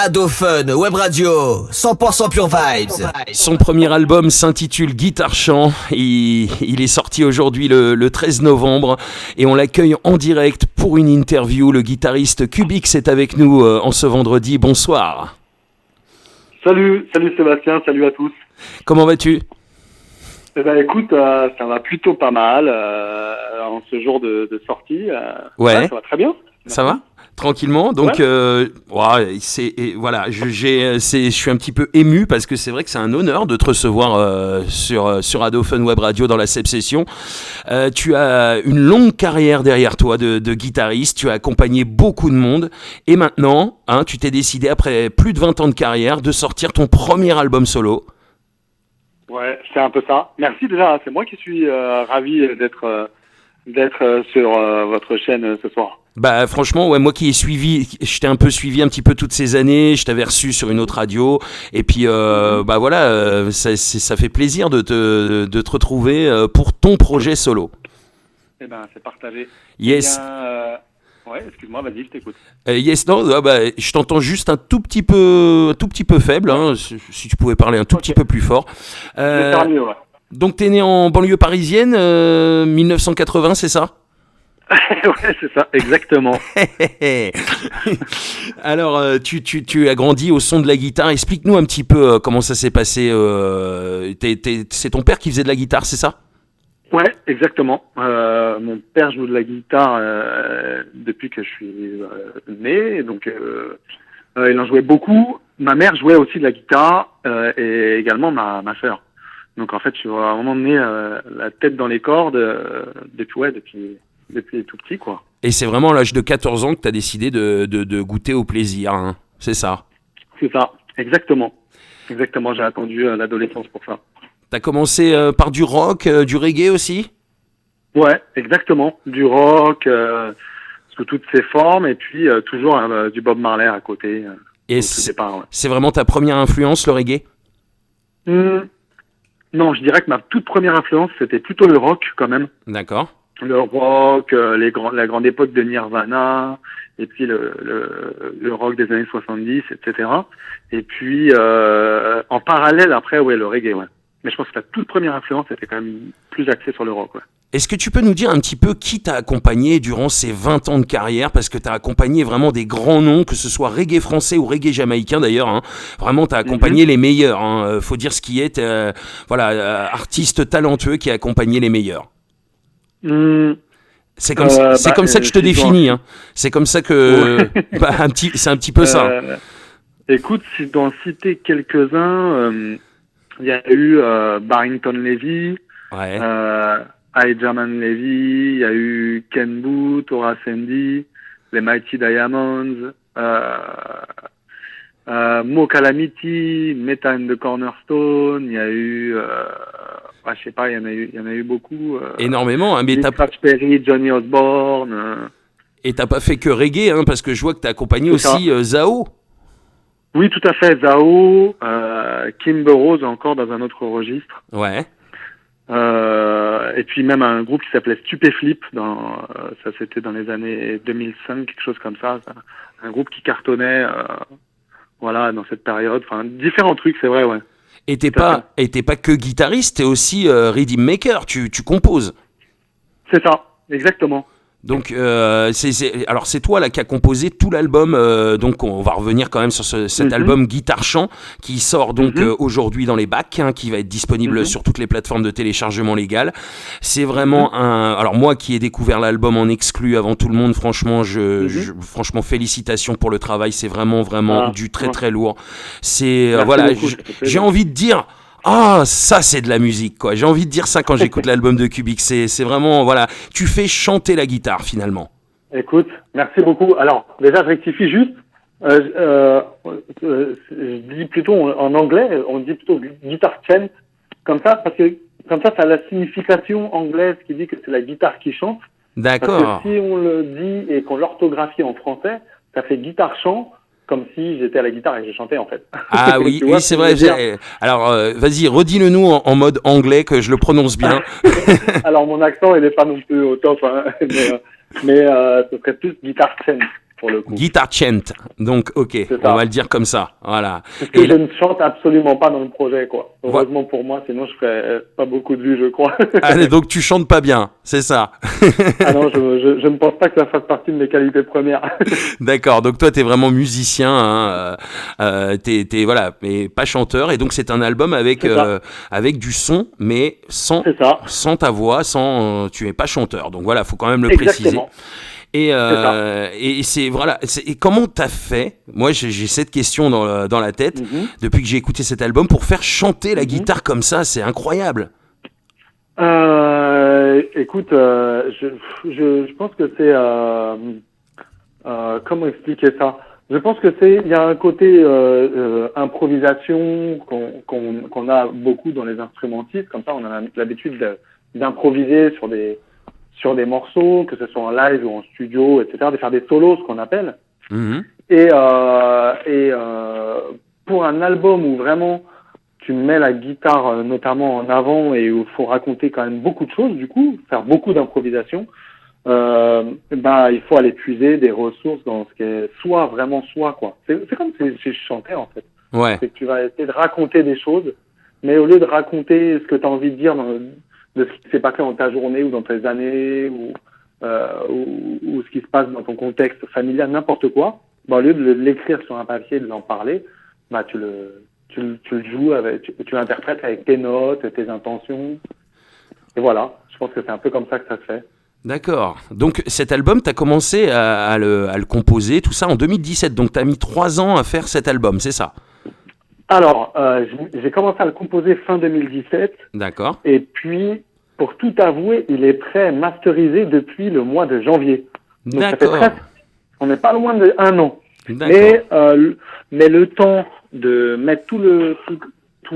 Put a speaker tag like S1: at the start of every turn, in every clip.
S1: Ado Fun Web Radio, 100% Pure Vibes.
S2: Son premier album s'intitule Guitare Chant. Il est sorti aujourd'hui le 13 novembre et on l'accueille en direct pour une interview. Le guitariste Cubix est avec nous en ce vendredi. Bonsoir.
S3: Salut Sébastien, salut à tous.
S2: Comment vas-tu ?
S3: Eh ben écoute, ça va plutôt pas mal en ce jour de sortie.
S2: Ouais,
S3: ça va très bien.
S2: Ça va ? Tranquillement, donc voilà, je suis un petit peu ému parce que c'est vrai que c'est un honneur de te recevoir sur Ado Fun Web Radio dans la Seb Session. Tu as une longue carrière derrière toi de guitariste, tu as accompagné beaucoup de monde et maintenant, tu t'es décidé après plus de 20 ans de carrière de sortir ton premier album solo.
S3: Ouais, c'est un peu ça. Merci déjà, c'est moi qui suis ravi d'être sur votre chaîne ce soir.
S2: Bah franchement, ouais, moi qui je t'ai un peu suivi un petit peu toutes ces années, je t'avais reçu sur une autre radio, et puis bah voilà, ça fait plaisir de te retrouver pour ton projet solo.
S3: Eh ben c'est partagé.
S2: Yes.
S3: Eh bien, ouais, excuse-moi, vas-y, je t'écoute.
S2: Yes, non, je t'entends juste un tout petit peu faible, si tu pouvais parler un tout petit peu plus fort.
S3: Je vais faire mieux, ouais.
S2: Donc t'es né en banlieue parisienne, 1980, c'est ça ?
S3: Ouais, c'est ça, exactement.
S2: Alors, tu as grandi au son de la guitare. Explique-nous un petit peu comment ça s'est passé. C'est ton père qui faisait de la guitare, c'est ça ?
S3: Ouais, exactement. Mon père joue de la guitare depuis que je suis né, donc il en jouait beaucoup. Ma mère jouait aussi de la guitare et également ma sœur. Donc en fait, je suis vraiment né la tête dans les cordes depuis tout petit, quoi.
S2: Et c'est vraiment à l'âge de 14 ans que tu as décidé de goûter au plaisir, hein. C'est ça ?
S3: C'est ça, exactement. Exactement, j'ai attendu l'adolescence pour ça.
S2: T'as commencé par du rock, du reggae aussi ?
S3: Ouais, exactement. Du rock, sous toutes ses formes, et puis toujours du Bob Marley à côté.
S2: Et c'est vraiment ta première influence, le reggae ?
S3: Non, je dirais que ma toute première influence, c'était plutôt le rock, quand même.
S2: D'accord.
S3: Le rock, la grande époque de Nirvana, et puis le rock des années 70, etc. Et puis, en parallèle, après, ouais, le reggae, ouais. Mais je pense que la toute première influence, c'était quand même plus axée sur le rock, ouais.
S2: Est-ce que tu peux nous dire un petit peu qui t'a accompagné durant ces 20 ans de carrière ? Parce que t'as accompagné vraiment des grands noms, que ce soit reggae français ou reggae jamaïcain d'ailleurs, hein. Vraiment, t'as accompagné les meilleurs, hein. Faut dire ce qui est, artiste talentueux qui a accompagné les meilleurs. C'est comme ça que je te définis, hein. C'est comme ça que c'est un petit peu ça.
S3: Écoute, si je dois en citer quelques-uns, il y a eu Barrington Levy,
S2: ouais.
S3: Jaman Levy, il y a eu Ken Booth, Horace Andy, les Mighty Diamonds, Mo Calamity, Meta and the Cornerstone, il y a eu je sais pas, il y en a eu beaucoup.
S2: Énormément, hein, mais
S3: Scratch Perry, Johnny Osborne.
S2: Et t'as pas fait que reggae, hein, parce que je vois que t'as accompagné aussi Zao.
S3: Oui, tout à fait, Zao, Kim Burrows encore dans un autre registre.
S2: Ouais.
S3: Et puis même un groupe qui s'appelait Stupéflip, ça c'était dans les années 2005, quelque chose comme ça. Un groupe qui cartonnait, dans cette période. Enfin, différents trucs, c'est vrai, ouais.
S2: Et t'es pas que guitariste, t'es aussi rhythm maker, tu composes.
S3: C'est ça, exactement.
S2: Donc c'est toi là qui a composé tout l'album, donc on va revenir quand même sur cet album Guitare Chant qui sort donc aujourd'hui dans les bacs, hein, qui va être disponible sur toutes les plateformes de téléchargement légal. C'est vraiment alors moi qui ai découvert l'album en exclu avant tout le monde, franchement franchement félicitations pour le travail, c'est vraiment du très très lourd. C'est j'ai envie de dire ça c'est de la musique, quoi. J'ai envie de dire ça quand j'écoute l'album de Cubix. C'est vraiment, tu fais chanter la guitare finalement.
S3: Écoute, merci beaucoup. Alors déjà je rectifie juste, je dis plutôt en anglais, on dit plutôt guitar chant, comme ça, parce que comme ça a la signification anglaise qui dit que c'est la guitare qui chante.
S2: D'accord.
S3: Parce que si on le dit et qu'on l'orthographie en français, ça fait guitare chant. Comme si j'étais à la guitare et que je chantais en fait.
S2: Ah oui, oui c'est vrai. Alors vas-y, redis-le-nous en mode anglais que je le prononce bien.
S3: Alors mon accent il n'est pas non plus au top, hein, mais ce serait plus guitare chant. pour le coup.
S2: Guitar chant. Donc, ok, on va le dire comme ça. Voilà.
S3: Parce que je ne chante absolument pas dans le projet, quoi. Heureusement pour moi, sinon je ferais pas beaucoup de vues, je crois.
S2: Allez, donc tu chantes pas bien, c'est ça.
S3: Ah non, je ne pense pas que ça fasse partie de mes qualités premières.
S2: D'accord, donc toi t'es vraiment musicien, hein, t'es voilà, mais pas chanteur, et donc c'est un album avec du son, mais sans ta voix, tu es pas chanteur. Donc voilà, faut quand même le préciser. Et c'est voilà. Et comment t'as fait? Moi, j'ai cette question dans la tête depuis que j'ai écouté cet album pour faire chanter la guitare comme ça. C'est incroyable.
S3: Écoute, je pense que c'est comment expliquer ça? Je pense que il y a un côté improvisation qu'on a beaucoup dans les instrumentistes. Comme ça, on a l'habitude d'improviser sur des morceaux, que ce soit en live ou en studio, etc., de faire des solos, ce qu'on appelle. Et pour un album où vraiment tu mets la guitare notamment en avant et où il faut raconter quand même beaucoup de choses, du coup, faire beaucoup d'improvisation, il faut aller puiser des ressources dans ce qui est soit quoi. C'est comme si je chantais en fait.
S2: Ouais.
S3: C'est que tu vas essayer de raconter des choses, mais au lieu de raconter ce que tu as envie de dire de ce qui s'est passé dans ta journée ou dans tes années ou ce qui se passe dans ton contexte familial, n'importe quoi, au lieu de l'écrire sur un papier, de l'en parler, tu le joues tu l'interprètes avec tes notes, tes intentions. Et voilà, je pense que c'est un peu comme ça que ça se fait.
S2: D'accord. Donc cet album, tu as commencé à le composer, tout ça en 2017. Donc tu as mis 3 ans à faire cet album, c'est ça?
S3: Alors, j'ai commencé à le composer fin 2017.
S2: D'accord.
S3: Et puis, pour tout avouer, il est prêt, masterisé depuis le mois de janvier. Donc,
S2: d'accord.
S3: On n'est pas loin de 1 an.
S2: D'accord.
S3: Mais le temps de mettre tout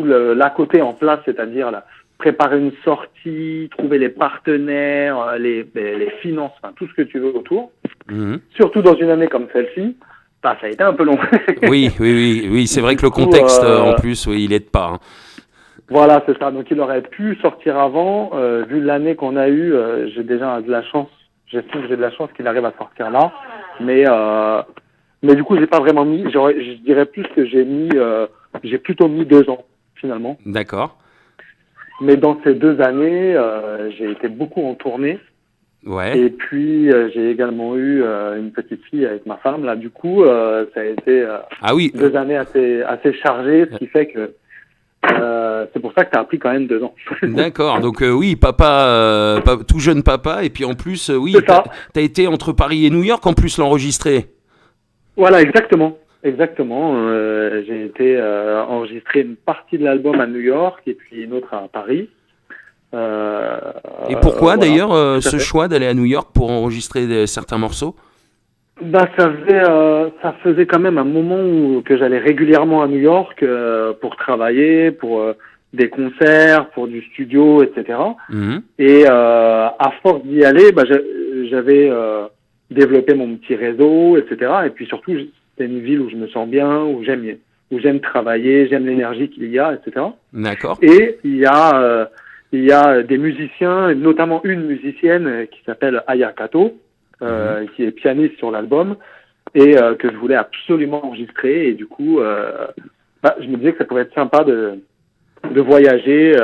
S3: l'à côté en place, c'est-à-dire préparer une sortie, trouver les partenaires, les finances, enfin, tout ce que tu veux autour, surtout dans une année comme celle-ci, ça a été un peu long.
S2: oui, c'est vrai que le contexte, en plus, il aide pas. Hein.
S3: Voilà, c'est ça. Donc, il aurait pu sortir avant. Vu l'année qu'on a eue, j'ai déjà de la chance. J'estime que j'ai de la chance qu'il arrive à sortir là. Mais du coup, j'ai pas vraiment mis. Je dirais plus que j'ai plutôt mis 2 ans, finalement.
S2: D'accord.
S3: Mais dans ces 2 années, j'ai été beaucoup en tournée.
S2: Ouais.
S3: Et puis, j'ai également eu une petite fille avec ma femme. Là, du coup, ça a été 2 années assez chargées, ce qui fait que c'est pour ça que ça a pris quand même 2 ans.
S2: D'accord. Donc oui, papa, tout jeune papa. Et puis en plus, oui, t'as été entre Paris et New York en plus l'enregistrer.
S3: Voilà, exactement. J'ai été enregistrer une partie de l'album à New York et puis une autre à Paris.
S2: Et pourquoi d'ailleurs ce choix d'aller à New York pour enregistrer certains morceaux?
S3: Ça faisait quand même un moment que j'allais régulièrement à New York pour travailler, pour des concerts, pour du studio, etc. Et à force d'y aller, j'avais développé mon petit réseau, etc. Et puis surtout, c'est une ville où je me sens bien, où j'aime travailler, j'aime l'énergie qu'il y a, etc.
S2: D'accord.
S3: Et il y a des musiciens, notamment une musicienne qui s'appelle Aya Kato, qui est pianiste sur l'album, et que je voulais absolument enregistrer. Et du coup, je me disais que ça pourrait être sympa de voyager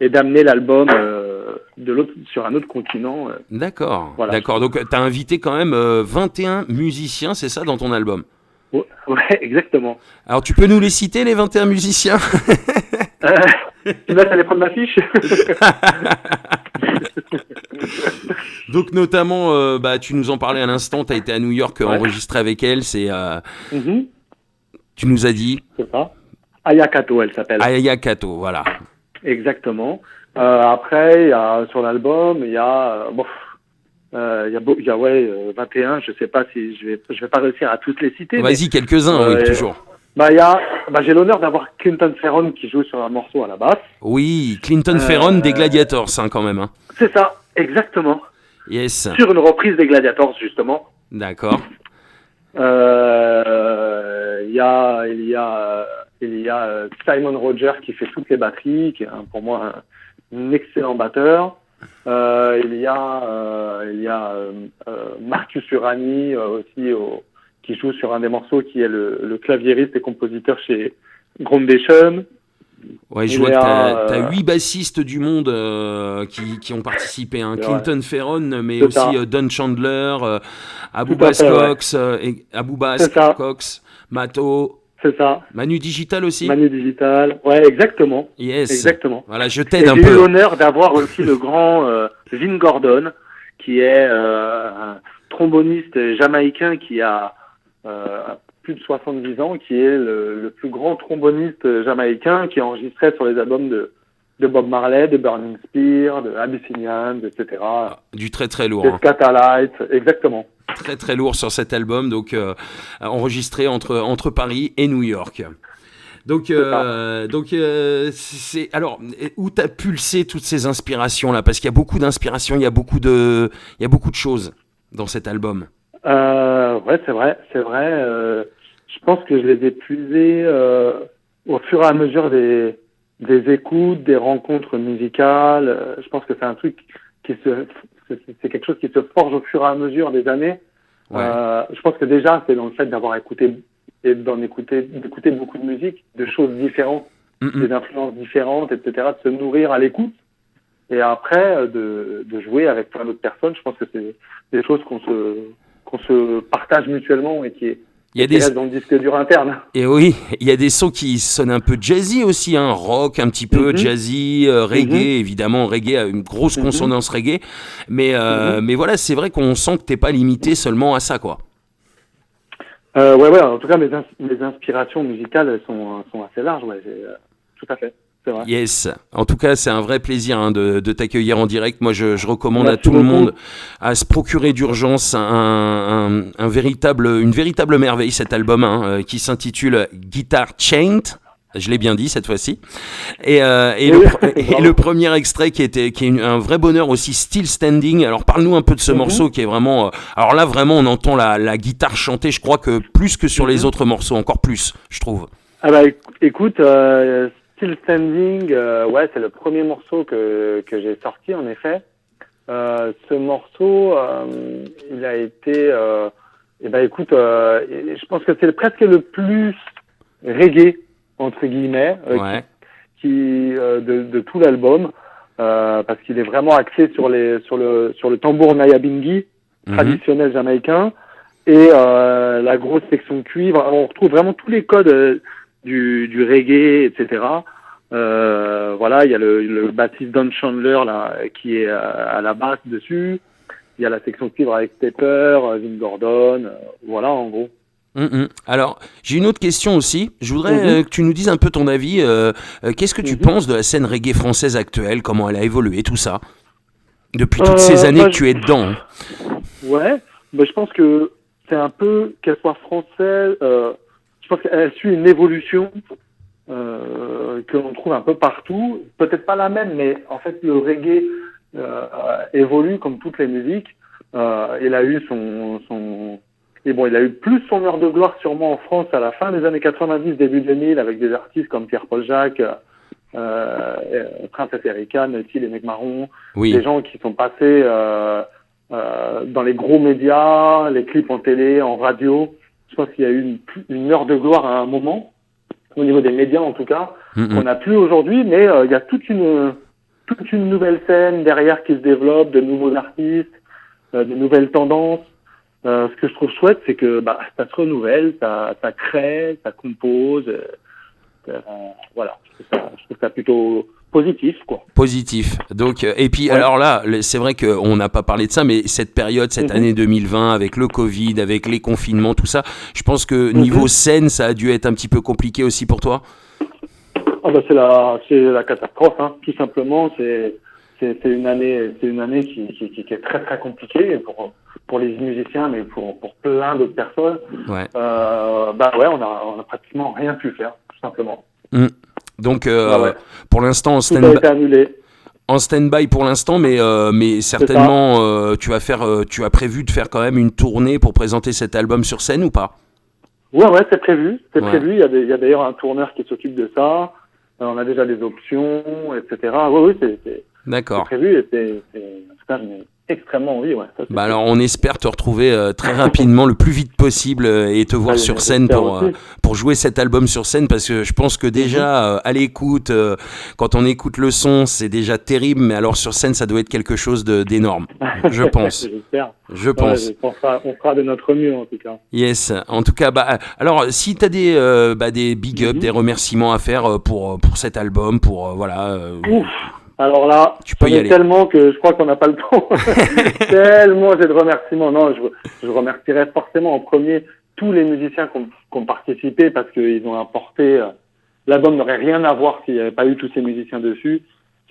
S3: et d'amener l'album sur un autre continent.
S2: D'accord.
S3: Voilà.
S2: D'accord. Donc, tu as invité quand même 21 musiciens, c'est ça, dans ton album?
S3: Ouais, exactement.
S2: Alors, tu peux nous les citer, les 21 musiciens?
S3: Tu vas aller prendre ma fiche?
S2: Donc notamment, tu nous en parlais à l'instant, tu as été à New York enregistrer avec elle, c'est... Tu nous as dit...
S3: C'est ça. Aya Kato, elle s'appelle.
S2: Aya Kato, voilà.
S3: Exactement. Après, sur l'album, il y a 21, je sais pas si je vais pas réussir à tous les citer.
S2: Vas-y, quelques-uns, oui, toujours.
S3: J'ai l'honneur d'avoir Clinton Ferron qui joue sur un morceau à la basse.
S2: Oui, Clinton Ferron des Gladiators, quand même. Hein.
S3: C'est ça, exactement.
S2: Yes.
S3: Sur une reprise des Gladiators, justement.
S2: D'accord.
S3: Il y a Simon Rogers qui fait toutes les batteries, qui est pour moi un excellent batteur. Il y a Marcus Urani aussi qui joue sur un des morceaux, qui est le claviériste et compositeur chez Groundation.
S2: Ouais, je vois que t'as 8 bassistes du monde qui ont participé. Hein. Clinton Ferron, mais aussi Don Chandler, Abubas Cox, Cox, Mato.
S3: C'est ça.
S2: Manu Digital aussi.
S3: Manu Digital, ouais, exactement.
S2: Yes.
S3: Exactement.
S2: Voilà, je t'aide un peu.
S3: J'ai eu l'honneur d'avoir aussi le grand Vin Gordon, qui est un tromboniste jamaïcain qui a plus de 70 ans, qui est le plus grand tromboniste jamaïcain, qui enregistrait sur les albums de Bob Marley, de Burning Spear, de Abyssinians, etc.
S2: Du très très lourd.
S3: Des Scatalites, exactement.
S2: Très très lourd sur cet album, donc enregistré entre Paris et New York. Donc c'est alors où t'as pulsé toutes ces inspirations là, parce qu'il y a beaucoup d'inspirations, il y a beaucoup de choses dans cet album.
S3: Ouais, c'est vrai. Je pense que je les ai puisés au fur et à mesure des écoutes, des rencontres musicales. Je pense que c'est un truc c'est quelque chose qui se forge au fur et à mesure des années.
S2: Ouais.
S3: Je pense que déjà, c'est dans le fait d'avoir écouté et d'écouter beaucoup de musique, de choses différentes, des influences différentes, etc., de se nourrir à l'écoute. Et après, de jouer avec plein d'autres personnes. Je pense que c'est des choses qu'on se partage mutuellement et qui restent dans le disque dur interne.
S2: Et oui, il y a des sons qui sonnent un peu jazzy aussi, hein, rock un petit peu, jazzy, reggae, évidemment, reggae a une grosse consonance reggae, mais voilà, c'est vrai qu'on sent que t'es pas limité seulement à ça, quoi.
S3: Ouais, en tout cas, mes inspirations musicales elles sont assez larges, ouais, tout à fait.
S2: Yes, en tout cas c'est un vrai plaisir hein, de t'accueillir en direct. Moi je recommande à tout le monde à se procurer d'urgence une véritable merveille, cet album hein, qui s'intitule Guitar Chained. Je l'ai bien dit cette fois-ci. Et le premier extrait qui est un vrai bonheur aussi, Still Standing. Alors parle-nous un peu de ce morceau qui est vraiment... alors là vraiment on entend la guitare chanter, je crois que plus que sur les autres morceaux, encore plus je trouve.
S3: Ah bah écoute... Still Standing, ouais, c'est le premier morceau que j'ai sorti, en effet. Ce morceau, il a été, écoute, je pense que c'est presque le plus reggae entre guillemets, de tout l'album, parce qu'il est vraiment axé sur le tambour nyabingi traditionnel jamaïcain et la grosse section cuivre. Alors, on retrouve vraiment tous les codes du reggae, etc. Voilà, il y a le bassiste Don Chandler là qui est à la basse dessus. Il y a la section cuivre avec Stepper, Vin Gordon, voilà en gros.
S2: Alors, j'ai une autre question aussi. Je voudrais que tu nous dises un peu ton avis. Qu'est-ce que tu penses de la scène reggae française actuelle? Comment elle a évolué, tout ça? Depuis toutes ces années que tu es dedans.
S3: Ouais, je pense que c'est un peu, qu'elle soit française, je pense qu'elle suit une évolution que l'on trouve un peu partout. Peut-être pas la même, mais en fait, le reggae évolue comme toutes les musiques. Il a eu il a eu plus son heure de gloire sûrement en France à la fin des années 90, début 2000, avec des artistes comme Pierre-Paul Jacques, Prince Erican, aussi les mecs marrons, des gens qui sont passés dans les gros médias, les clips en télé, en radio. Je pense qu'il y a eu une heure de gloire à un moment, au niveau des médias en tout cas, qu'on n'a plus aujourd'hui, mais il y a toute une nouvelle scène derrière qui se développe, de nouveaux artistes, de nouvelles tendances. Ce que je trouve chouette, c'est que ça se renouvelle, ça crée, ça compose. Voilà, je trouve ça plutôt positif, quoi.
S2: Positif. Donc, et puis alors là, c'est vrai qu'on n'a pas parlé de ça, mais cette période, cette année 2020, avec le Covid, avec les confinements, tout ça, je pense que niveau scène, ça a dû être un petit peu compliqué aussi pour toi.
S3: C'est la catastrophe, hein. Tout simplement. C'est une année qui est très très compliquée pour les musiciens, mais pour plein d'autres personnes. On a pratiquement rien pu faire, tout simplement.
S2: Donc pour l'instant en stand-by pour l'instant, mais certainement tu as prévu de faire quand même une tournée pour présenter cet album sur scène ou pas?
S3: Ouais, c'est prévu. Il y a d'ailleurs un tourneur qui s'occupe de ça. On a déjà des options, etc. Oui,
S2: D'accord.
S3: prévu et en tout cas, j'ai extrêmement envie. Ouais, ça,
S2: Bah alors on espère te retrouver très rapidement, le plus vite possible et te voir sur scène pour jouer cet album sur scène, parce que je pense que déjà à l'écoute, quand on écoute le son, c'est déjà terrible, mais alors sur scène ça doit être quelque chose d'énorme, je pense.
S3: J'espère.
S2: Je pense.
S3: On fera de notre mieux en tout cas.
S2: Yes, en tout cas, bah, alors si tu as des big up, des remerciements à faire pour cet album, pour voilà.
S3: Ouf. Alors là,
S2: tu peux y aller.
S3: Tellement que je crois qu'on n'a pas le temps. Tellement j'ai de remerciements. Non, je remercierai forcément en premier tous les musiciens qui ont participé, parce qu'ils ont apporté. L'album n'aurait rien à voir s'il n'y avait pas eu tous ces musiciens dessus.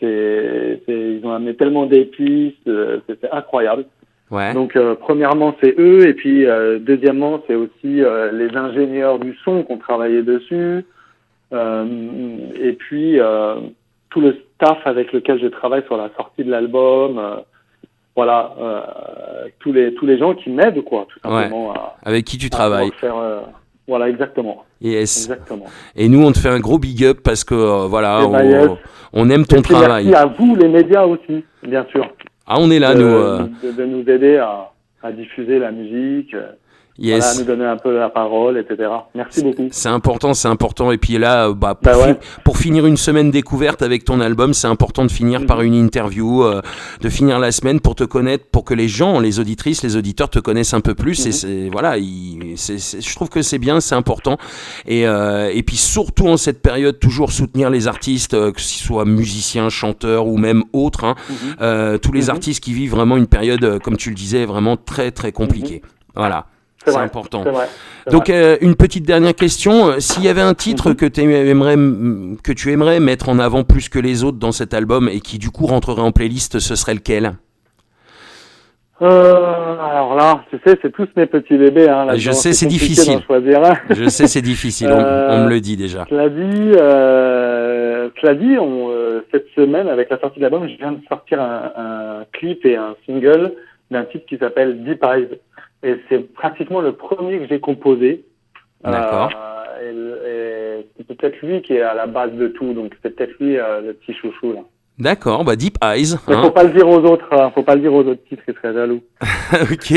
S3: Ils ont amené tellement d'épices, c'est incroyable.
S2: Ouais.
S3: Donc premièrement c'est eux, et puis deuxièmement c'est aussi les ingénieurs du son qui ont travaillé dessus, et puis tout le staff avec lequel je travaille sur la sortie de l'album, voilà, tous les gens qui m'aident, quoi, tout simplement.
S2: Ouais. Avec qui tu travailles.
S3: Voilà, exactement.
S2: Yes.
S3: Exactement.
S2: Et nous, on te fait un gros big up parce que voilà, on aime ton
S3: et
S2: travail.
S3: Merci à vous, les médias aussi, bien sûr.
S2: Ah, on est là, nous.
S3: De nous aider à diffuser la musique.
S2: Yes.
S3: Voilà, nous donner un peu la parole, etc. Merci beaucoup.
S2: C'est important. Et puis là, pour finir une semaine découverte avec ton album, c'est important de finir par une interview, de finir la semaine pour te connaître, pour que les gens, les auditrices, les auditeurs te connaissent un peu plus. Et voilà, je trouve que c'est bien, c'est important. Et puis surtout en cette période, toujours soutenir les artistes, que ce soit musiciens, chanteurs ou même autres. Tous les artistes qui vivent vraiment une période, comme tu le disais, vraiment très très compliquée. Voilà. C'est important. Donc, une petite dernière question. S'il y avait un titre que tu aimerais mettre en avant plus que les autres dans cet album et qui, du coup, rentrerait en playlist, ce serait lequel ?
S3: Alors là, tu sais, c'est tous mes petits bébés. Hein,
S2: je sais, c'est difficile. Je sais, c'est difficile. On me le dit déjà.
S3: Clady, cette semaine, avec la sortie de l'album, je viens de sortir un clip et un single d'un titre qui s'appelle Deep Eyes. Et c'est pratiquement le premier que j'ai composé.
S2: D'accord.
S3: Et c'est peut-être lui qui est à la base de tout, donc c'est peut-être lui le petit chouchou là.
S2: D'accord, bah Deep Eyes.
S3: Mais faut pas le dire aux autres, faut pas le dire aux autres titres, ils seraient jaloux.
S2: Ok,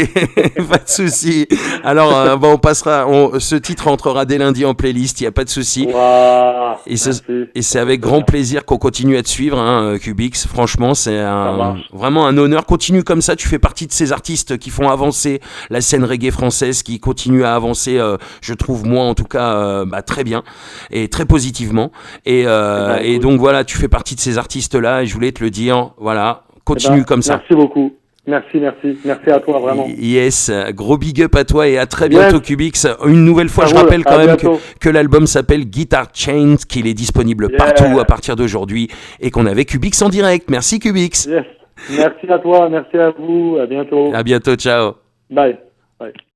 S2: pas de souci. Alors, on passera, ce titre entrera dès lundi en playlist, il y a pas de souci.
S3: Wow,
S2: et c'est avec grand plaisir qu'on continue à te suivre, Cubix. Franchement, c'est vraiment un honneur. Continue comme ça, tu fais partie de ces artistes qui font avancer la scène reggae française, qui continue à avancer, je trouve moi en tout cas, très bien et très positivement. Et donc voilà, tu fais partie de ces artistes-là. Et je voulais te le dire, voilà, continue comme ça.
S3: Merci beaucoup. Merci à toi, vraiment.
S2: Yes, gros big up à toi et à très bientôt, Cubix. Une nouvelle fois, je rappelle quand même que l'album s'appelle Guitar Chains, qu'il est disponible partout à partir d'aujourd'hui et qu'on avait Cubix en direct. Merci, Cubix.
S3: Yes. Merci à toi, merci à vous, à bientôt.
S2: À bientôt, ciao.
S3: Bye. Bye.